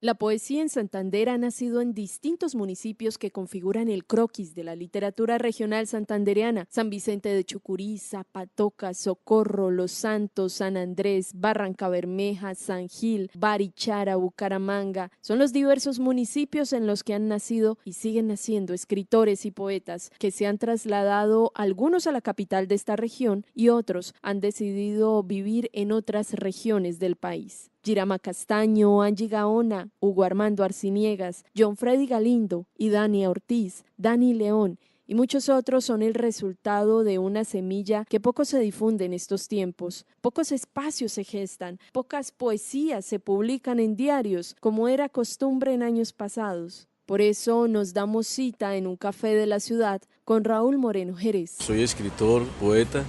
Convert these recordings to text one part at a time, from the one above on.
La poesía en Santander ha nacido en distintos municipios que configuran el croquis de la literatura regional santandereana: San Vicente de Chucurí, Zapatoca, Socorro, Los Santos, San Andrés, Barrancabermeja, San Gil, Barichara, Bucaramanga. Son los diversos municipios en los que han nacido y siguen naciendo escritores y poetas que se han trasladado, algunos a la capital de esta región y otros han decidido vivir en otras regiones del país. Girama Castaño, Angie Gaona, Hugo Armando Arciniegas, John Freddy Galindo y Dani Ortiz, Dani León y muchos otros son el resultado de una semilla que poco se difunde en estos tiempos. Pocos espacios se gestan, pocas poesías se publican en diarios, como era costumbre en años pasados. Por eso nos damos cita en un café de la ciudad con Raúl Moreno Jerez. Soy escritor, poeta,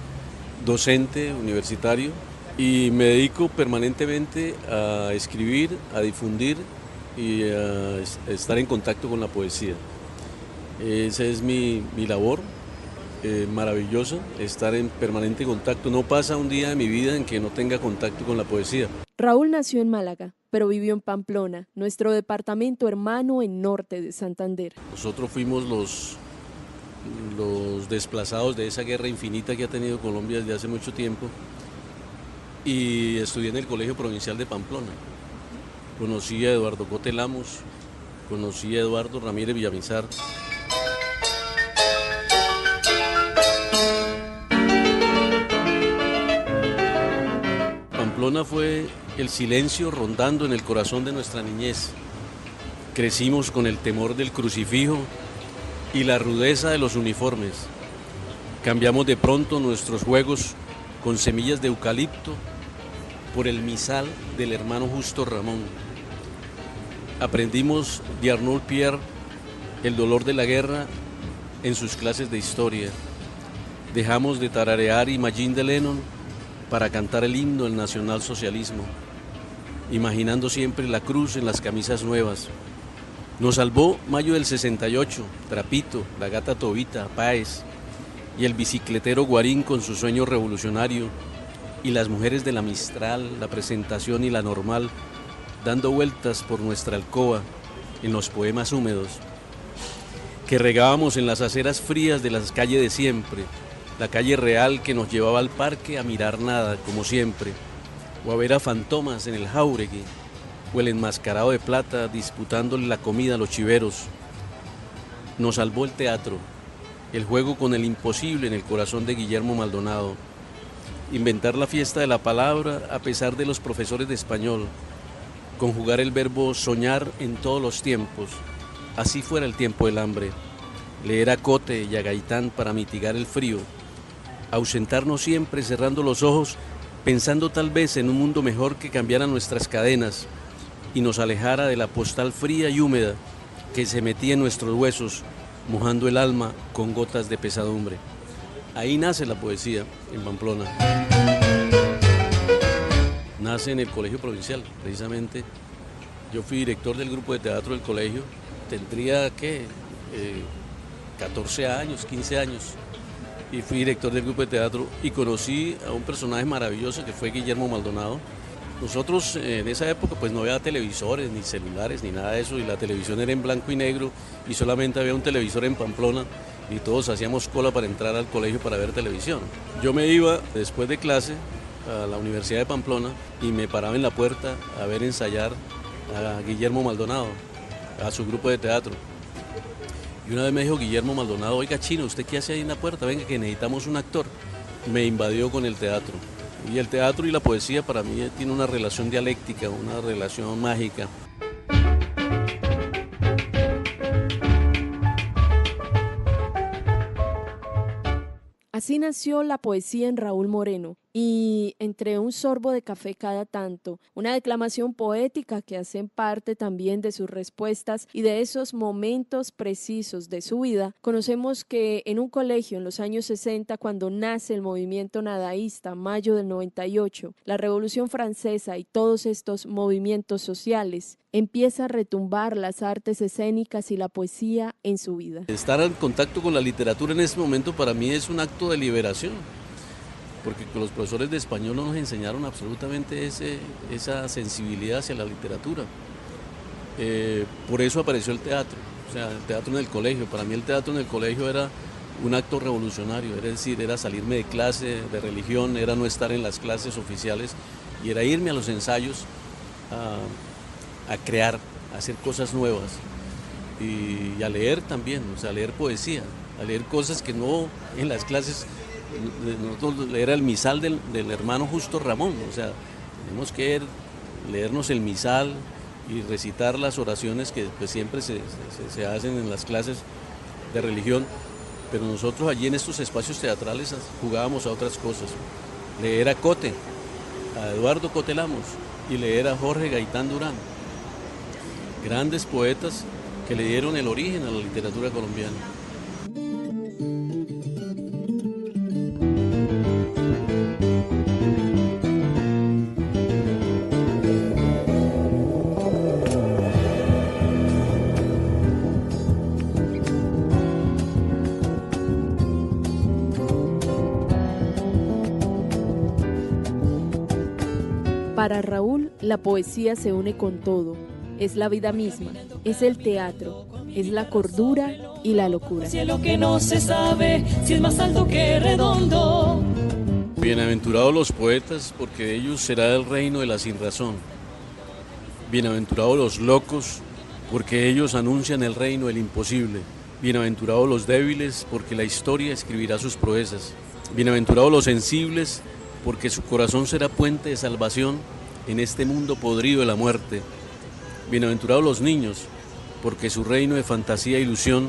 docente universitario y me dedico permanentemente a escribir, a difundir y a estar en contacto con la poesía. Esa es mi labor, maravillosa, estar en permanente contacto. No pasa un día de mi vida en que no tenga contacto con la poesía. Raúl nació en Málaga, pero vivió en Pamplona, nuestro departamento hermano en norte de Santander. Nosotros fuimos los desplazados de esa guerra infinita que ha tenido Colombia desde hace mucho tiempo, y estudié en el Colegio Provincial de Pamplona. Conocí a Eduardo Cote Lamos, conocí a Eduardo Ramírez Villamizar. Pamplona fue el silencio rondando en el corazón de nuestra niñez. Crecimos con el temor del crucifijo y la rudeza de los uniformes. Cambiamos de pronto nuestros juegos con semillas de eucalipto por el misal del hermano Justo Ramón. Aprendimos de Arnaud Pierre el dolor de la guerra en sus clases de historia. Dejamos de tararear Imagine de Lennon para cantar el himno del nacionalsocialismo, imaginando siempre la cruz en las camisas nuevas. Nos salvó mayo del 68, Trapito, la gata Tobita, Páez y el bicicletero Guarín con su sueño revolucionario, y las mujeres de la Mistral, la Presentación y la Normal, dando vueltas por nuestra alcoba en los poemas húmedos que regábamos en las aceras frías de la calle de siempre, la calle real que nos llevaba al parque a mirar nada, como siempre, o a ver a fantomas en el Jáuregui, o el enmascarado de plata disputándole la comida a los chiveros. Nos salvó el teatro, el juego con el imposible en el corazón de Guillermo Maldonado, inventar la fiesta de la palabra a pesar de los profesores de español, conjugar el verbo soñar en todos los tiempos, así fuera el tiempo del hambre, leer a Cote y a Gaitán para mitigar el frío, ausentarnos siempre cerrando los ojos, pensando tal vez en un mundo mejor que cambiara nuestras cadenas y nos alejara de la postal fría y húmeda que se metía en nuestros huesos, mojando el alma con gotas de pesadumbre. Ahí nace la poesía, en Pamplona. Nace en el Colegio Provincial, precisamente. Yo fui director del grupo de teatro del colegio, tendría, 14 años, 15 años, y fui director del grupo de teatro y conocí a un personaje maravilloso que fue Guillermo Maldonado. Nosotros en esa época pues no había televisores, ni celulares, ni nada de eso, y la televisión era en blanco y negro y solamente había un televisor en Pamplona y todos hacíamos cola para entrar al colegio para ver televisión. Yo me iba después de clase a la Universidad de Pamplona y me paraba en la puerta a ver ensayar a Guillermo Maldonado, a su grupo de teatro. Y una vez me dijo Guillermo Maldonado: oiga, Chino, ¿usted qué hace ahí en la puerta? Venga, que necesitamos un actor. Me invadió con el teatro. Y el teatro y la poesía para mí tiene una relación dialéctica, una relación mágica. Así nació la poesía en Raúl Moreno, y entre un sorbo de café cada tanto, una declamación poética que hacen parte también de sus respuestas y de esos momentos precisos de su vida, conocemos que en un colegio en los años 60, cuando nace el movimiento nadaísta, mayo del 98, la Revolución Francesa y todos estos movimientos sociales, empieza a retumbar las artes escénicas y la poesía en su vida. Estar en contacto con la literatura en este momento para mí es un acto de liberación, porque los profesores de español no nos enseñaron absolutamente esa sensibilidad hacia la literatura. Por eso apareció el teatro, o sea, el teatro en el colegio. Para mí el teatro en el colegio era un acto revolucionario, es decir, era salirme de clase de religión, era no estar en las clases oficiales y era irme a los ensayos a crear, a hacer cosas nuevas y a leer también, o sea, a leer poesía, a leer cosas que no en las clases. Nosotros era el misal del hermano Justo Ramón, o sea, tenemos que leernos el misal y recitar las oraciones que pues, siempre se hacen en las clases de religión, pero nosotros allí en estos espacios teatrales jugábamos a otras cosas, leer a Cote, a Eduardo Cote Lamos y leer a Jorge Gaitán Durán, grandes poetas que le dieron el origen a la literatura colombiana. Para Raúl, la poesía se une con todo. Es la vida misma, es el teatro, es la cordura y la locura. Cielo que no se sabe si es más alto que redondo. Bienaventurados los poetas, porque de ellos será el reino de la sinrazón. Bienaventurados los locos, porque ellos anuncian el reino del imposible. Bienaventurados los débiles, porque la historia escribirá sus proezas. Bienaventurados los sensibles, porque su corazón será puente de salvación en este mundo podrido de la muerte. Bienaventurados los niños, porque su reino de fantasía e ilusión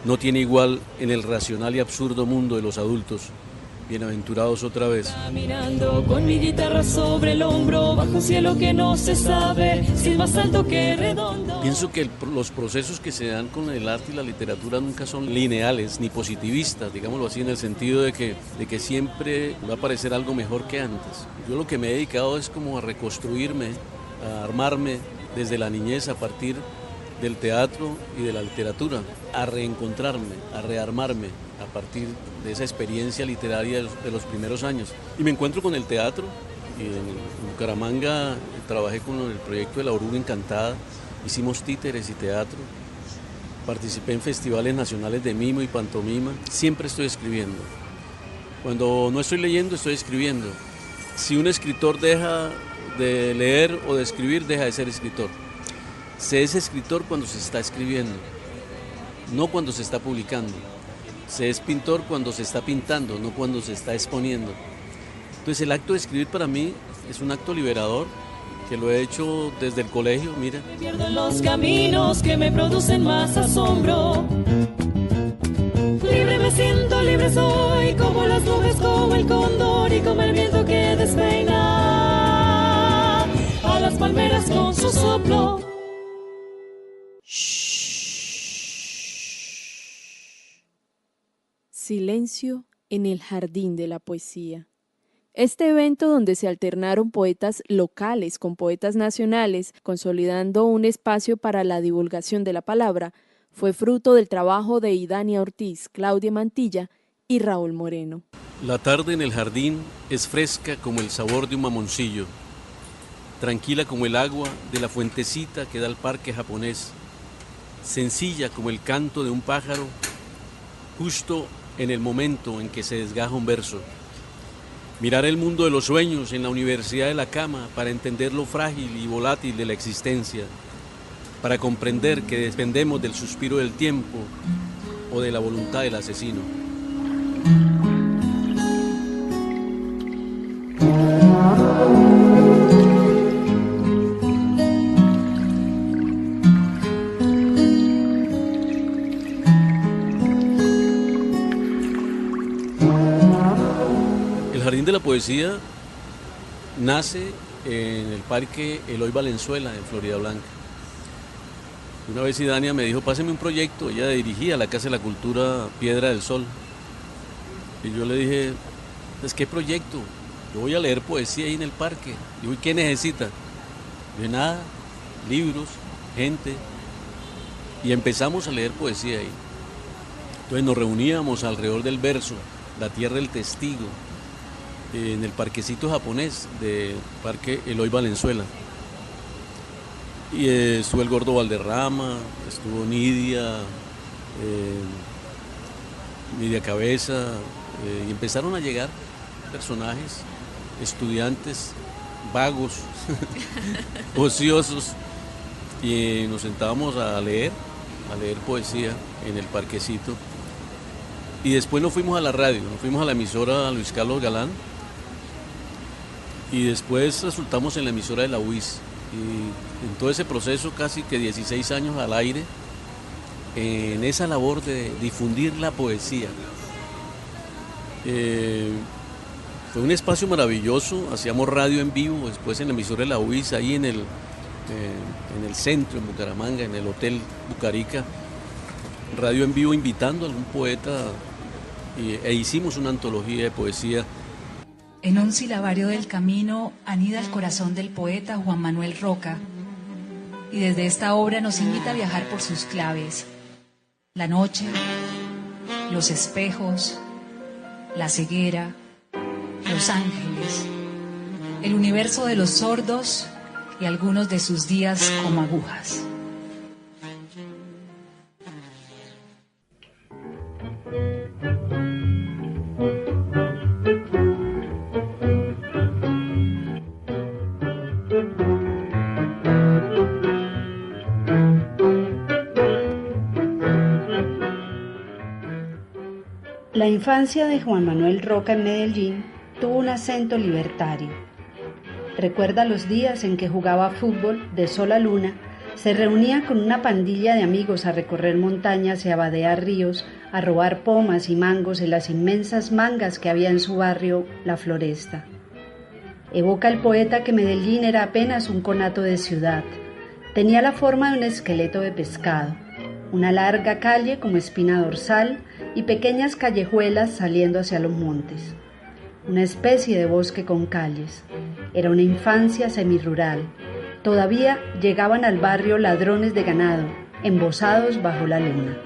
no tiene igual en el racional y absurdo mundo de los adultos. Bienaventurados otra vez. Caminando con mi guitarra sobre el hombro, bajo un cielo que no se sabe si es más alto que redondo. Pienso que los procesos que se dan con el arte y la literatura nunca son lineales ni positivistas, digámoslo así, en el sentido de que siempre va a parecer algo mejor que antes. Yo lo que me he dedicado es como a reconstruirme, a armarme desde la niñez a partir del teatro y de la literatura, a reencontrarme, a rearmarme a partir de esa experiencia literaria de los primeros años. Y me encuentro con el teatro, y en Bucaramanga trabajé con el proyecto de La Oruga Encantada, hicimos títeres y teatro, participé en festivales nacionales de mimo y pantomima, siempre estoy escribiendo. Cuando no estoy leyendo, estoy escribiendo. Si un escritor deja de leer o de escribir, deja de ser escritor. Se es escritor cuando se está escribiendo, no cuando se está publicando. Se es pintor cuando se está pintando, no cuando se está exponiendo. Entonces el acto de escribir para mí es un acto liberador, que lo he hecho desde el colegio, mira. Me pierdo en los caminos que me producen más asombro. Libre me siento, libre soy, como las nubes, como el cóndor y como el viento que despeina a las palmeras con su soplo. Silencio en el jardín de la poesía. Este evento, donde se alternaron poetas locales con poetas nacionales, consolidando un espacio para la divulgación de la palabra, fue fruto del trabajo de Idania Ortiz, Claudia Mantilla y Raúl Moreno. La tarde en el jardín es fresca como el sabor de un mamoncillo, tranquila como el agua de la fuentecita que da al parque japonés, sencilla como el canto de un pájaro, justo en el momento en que se desgaja un verso. Mirar el mundo de los sueños en la universidad de la cama para entender lo frágil y volátil de la existencia, para comprender que dependemos del suspiro del tiempo o de la voluntad del asesino. El Jardín de la Poesía nace en el Parque Eloy Valenzuela, en Florida Blanca. Una vez Idania me dijo, páseme un proyecto, ella dirigía la Casa de la Cultura Piedra del Sol. Y yo le dije, pues, ¿qué proyecto? Yo voy a leer poesía ahí en el parque. Digo, ¿y qué necesita? De nada, libros, gente. Y empezamos a leer poesía ahí. Entonces nos reuníamos alrededor del verso, la tierra del testigo, en el parquecito japonés del Parque Eloy Valenzuela. Y estuvo el Gordo Valderrama, estuvo Nidia, Nidia Cabeza, y empezaron a llegar personajes, estudiantes, vagos, ociosos, y nos sentábamos a leer poesía en el parquecito. Y después nos fuimos a la radio, nos fuimos a la emisora Luis Carlos Galán, y después resultamos en la emisora de la UIS. Y en todo ese proceso, casi que 16 años al aire, en esa labor de difundir la poesía. Fue un espacio maravilloso, hacíamos radio en vivo, después en la emisora de la UIS, ahí en el centro, en Bucaramanga, en el Hotel Bucarica, radio en vivo invitando a algún poeta, e hicimos una antología de poesía. En un silabario del camino anida el corazón del poeta Juan Manuel Roca, y desde esta obra nos invita a viajar por sus claves: la noche, los espejos, la ceguera, los ángeles, el universo de los sordos y algunos de sus días como agujas. La infancia de Juan Manuel Roca en Medellín tuvo un acento libertario. Recuerda los días en que jugaba fútbol de sol a luna, se reunía con una pandilla de amigos a recorrer montañas y a vadear ríos, a robar pomas y mangos en las inmensas mangas que había en su barrio, La Floresta. Evoca el poeta que Medellín era apenas un conato de ciudad. Tenía la forma de un esqueleto de pescado, una larga calle como espina dorsal y pequeñas callejuelas saliendo hacia los montes. Una especie de bosque con calles. Era una infancia semirural. Todavía llegaban al barrio ladrones de ganado, embosados bajo la luna.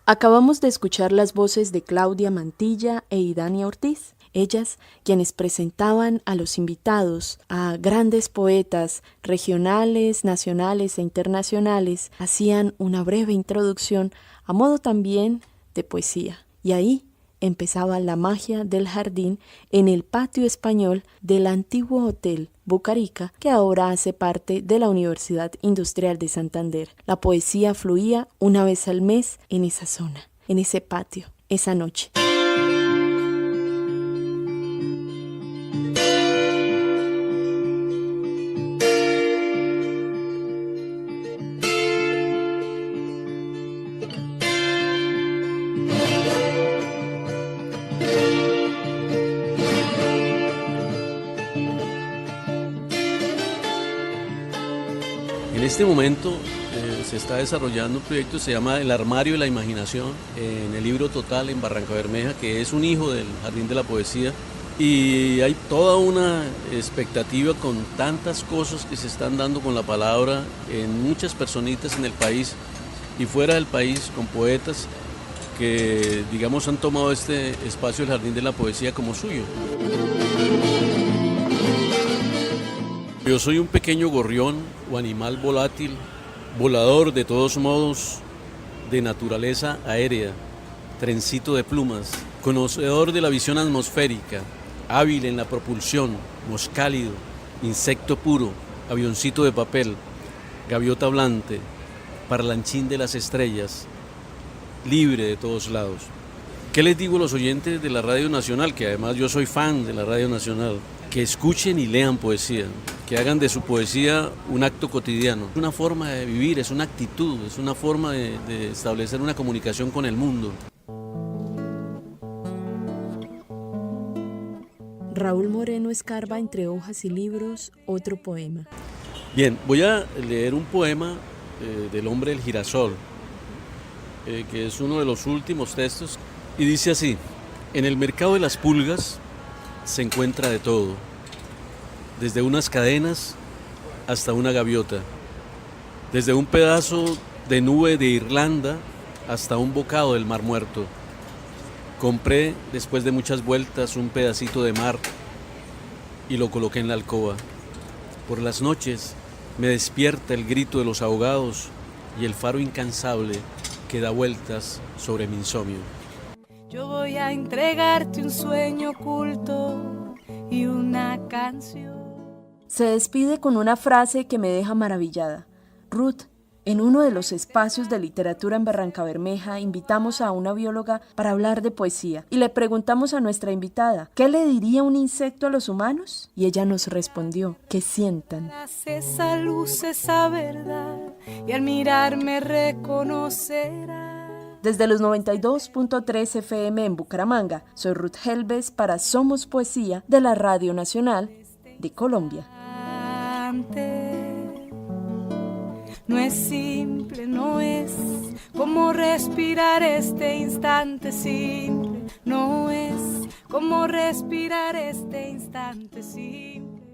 Acabamos de escuchar las voces de Claudia Mantilla e Idania Ortiz, ellas quienes presentaban a los invitados, a grandes poetas regionales, nacionales e internacionales, hacían una breve introducción a modo también de poesía. Y ahí empezaba la magia del jardín en el patio español del antiguo Hotel Bucarica, que ahora hace parte de la Universidad Industrial de Santander. La poesía fluía una vez al mes en esa zona, en ese patio, esa noche. En este momento se está desarrollando un proyecto que se llama El Armario de la Imaginación en el Libro Total en Barranca Bermeja, que es un hijo del Jardín de la Poesía, y hay toda una expectativa con tantas cosas que se están dando con la palabra en muchas personitas en el país y fuera del país, con poetas que, digamos, han tomado este espacio del Jardín de la Poesía como suyo. Yo soy un pequeño gorrión o animal volátil, volador de todos modos, de naturaleza aérea, trencito de plumas, conocedor de la visión atmosférica, hábil en la propulsión, moscálido, insecto puro, avioncito de papel, gaviota hablante, parlanchín de las estrellas, libre de todos lados. ¿Qué les digo a los oyentes de la Radio Nacional? Que además yo soy fan de la Radio Nacional. Que escuchen y lean poesía, que hagan de su poesía un acto cotidiano. Es una forma de vivir, es una actitud, es una forma de establecer una comunicación con el mundo. Raúl Moreno escarba entre hojas y libros otro poema. Bien, voy a leer un poema del Hombre del Girasol, que es uno de los últimos textos, y dice así: en el mercado de las pulgas se encuentra de todo, desde unas cadenas hasta una gaviota, desde un pedazo de nube de Irlanda hasta un bocado del Mar Muerto. Compré, después de muchas vueltas, un pedacito de mar y lo coloqué en la alcoba. Por las noches me despierta el grito de los ahogados y el faro incansable que da vueltas sobre mi insomnio. Yo voy a entregarte un sueño oculto y una canción. Se despide con una frase que me deja maravillada. Ruth, en uno de los espacios de literatura en Barrancabermeja invitamos a una bióloga para hablar de poesía y le preguntamos a nuestra invitada, ¿qué le diría un insecto a los humanos? Y ella nos respondió, que sientan. Esa luz, esa verdad, y al mirarme reconocerá. Desde los 92.3 FM en Bucaramanga, soy Ruth Helves para Somos Poesía de la Radio Nacional de Colombia. No es simple, no es como respirar este instante simple, no es como respirar este instante simple.